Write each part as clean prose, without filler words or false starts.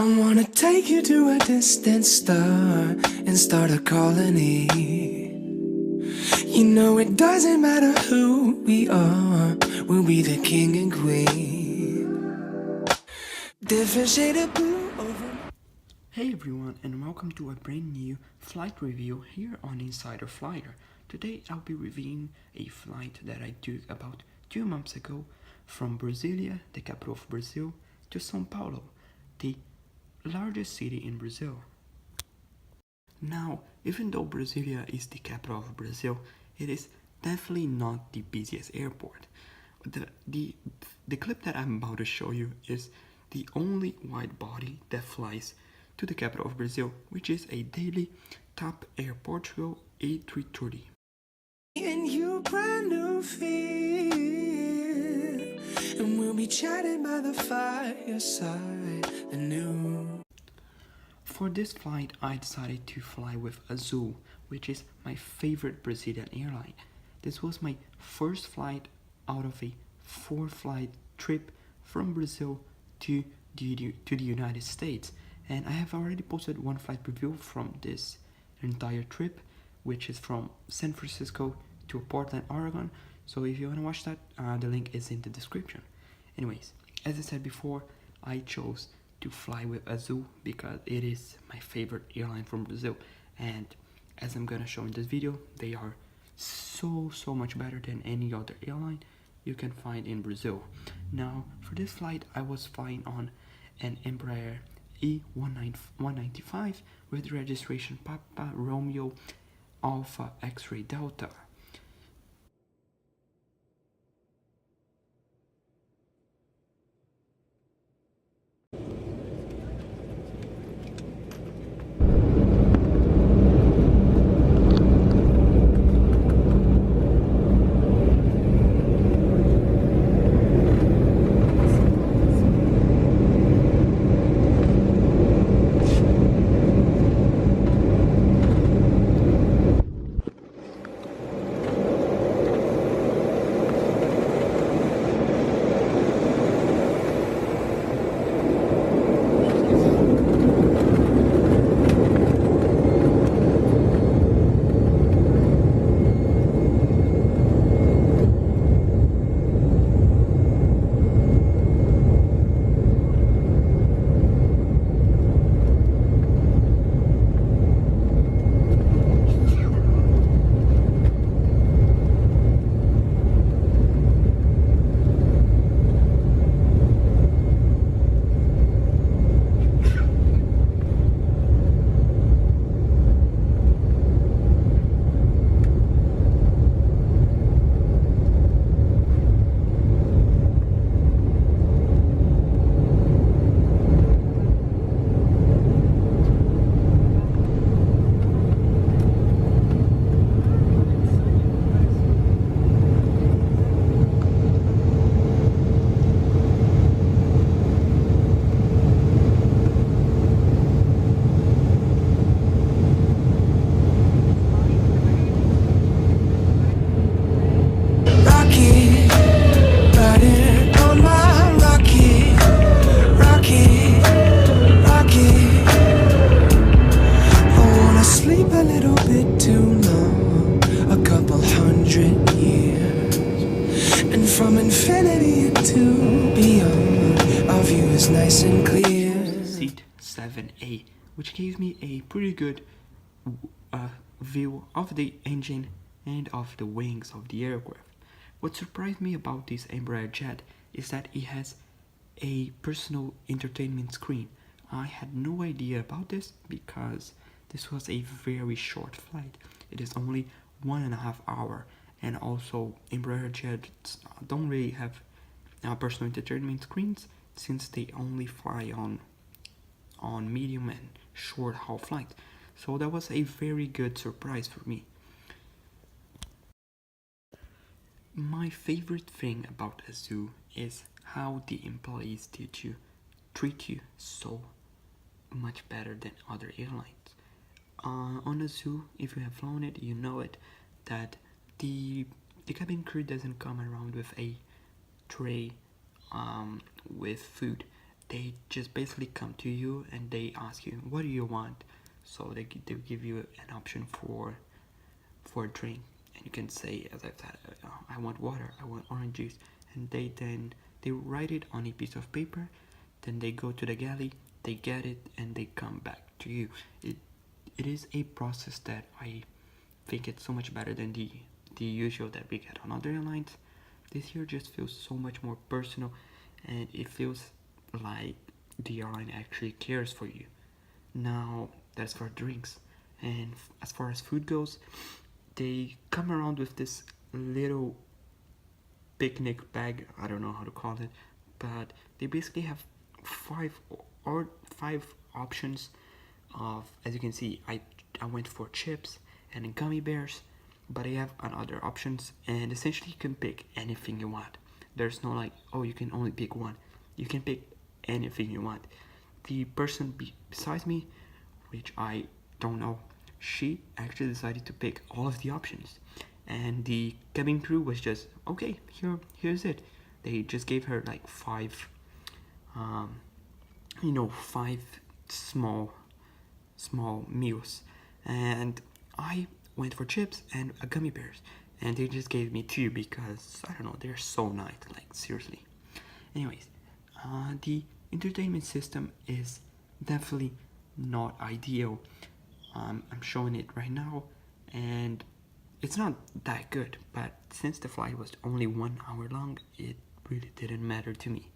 I wanna take you to a distant star and start a colony. You know it doesn't matter who we are, we'll be the king and queen. Different shade of blue over. Hey everyone, and welcome to a brand new flight review here on Insider Flyer. Today I'll be reviewing a flight that I took about 2 months ago from Brasilia, the capital of Brazil, to São Paulo, the largest city in Brazil. Now, even though Brasilia is the capital of Brazil, it is definitely not the busiest airport. The clip that I'm about to show you is the only wide body that flies to the capital of Brazil, which is a daily TAP Air Portugal A330. And you brand new feel, and we'll be chatting by the fireside. The new. For this flight, I decided to fly with AZUL, which is my favorite Brazilian airline. This was my first flight out of a 4-flight trip from Brazil to the United States, and I have already posted one flight review from this entire trip, which is from San Francisco to Portland, Oregon. So if you want to watch that, the link is in the description. Anyways, as I said before, I chose to fly with AZUL because it is my favorite airline from Brazil, and as I'm gonna show in this video, they are so much better than any other airline you can find in Brazil. Now, for this flight, I was flying on an Embraer E195 with registration Papa Romeo Alpha X-Ray Delta. From infinity into beyond, our view is nice and clear. Seat 7A, which gave me a pretty good view of the engine and of the wings of the aircraft. What surprised me about this Embraer jet is that it has a personal entertainment screen. I had no idea about this because this was a very short flight. It is only 1.5 hours. And also, Embraer jets don't really have personal entertainment screens since they only fly on medium and short haul flights. So that was a very good surprise for me. My favorite thing about AZUL is how the employees treat you so much better than other airlines. On AZUL, if you have flown it, you know it, that the cabin crew doesn't come around with a tray with food. they just basically come to you and they ask you, what do you want? So they give you an option for a drink, and you can say, as I've said, I want water, I want orange juice, and they write it on a piece of paper. Then they go to the galley, they get it, and they come back to you. It is a process that I think it's so much better than the usual that we get on other airlines. This here just feels so much more personal, and it feels like the airline actually cares for you. Now that's for drinks, and as far as food goes, they come around with this little picnic bag, I don't know how to call it, but they basically have five options of, as you can see, I went for chips and gummy bears, but I have other options, and essentially you can pick anything you want. There's no like, oh, you can only pick one. You can pick anything you want. The person besides me, which I don't know, she actually decided to pick all of the options, and the cabin crew was just, okay, here's it. They just gave her like five small meals, and I went for chips and gummy bears, and they just gave me two because I don't know, they're so nice, like seriously. Anyways, the entertainment system is definitely not ideal. I'm showing it right now, and it's not that good, but since the flight was only 1 hour long, it really didn't matter to me.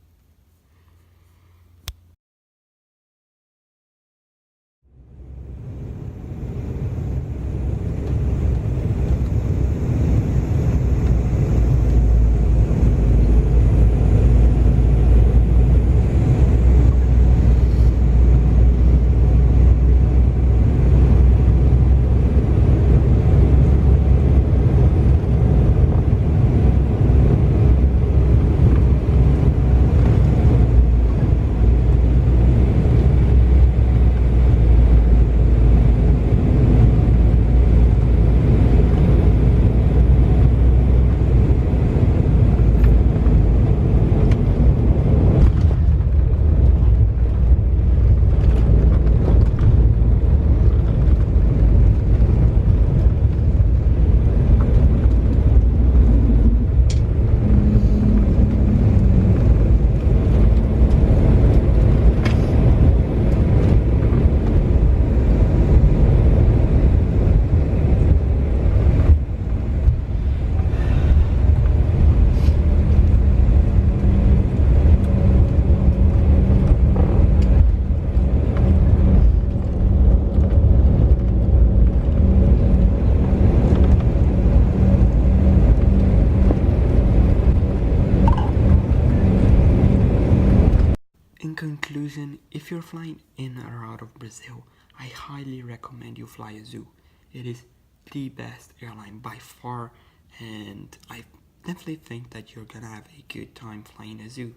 In conclusion, if you're flying in or out of Brazil, I highly recommend you fly AZUL. It is the best airline by far, and I definitely think that you're gonna have a good time flying AZUL.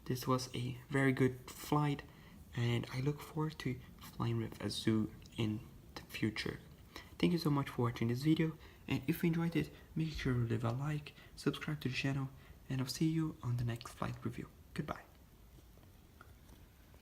This was a very good flight, and I look forward to flying with AZUL in the future. Thank you so much for watching this video, and if you enjoyed it, make sure to leave a like, subscribe to the channel, and I'll see you on the next flight review. Goodbye.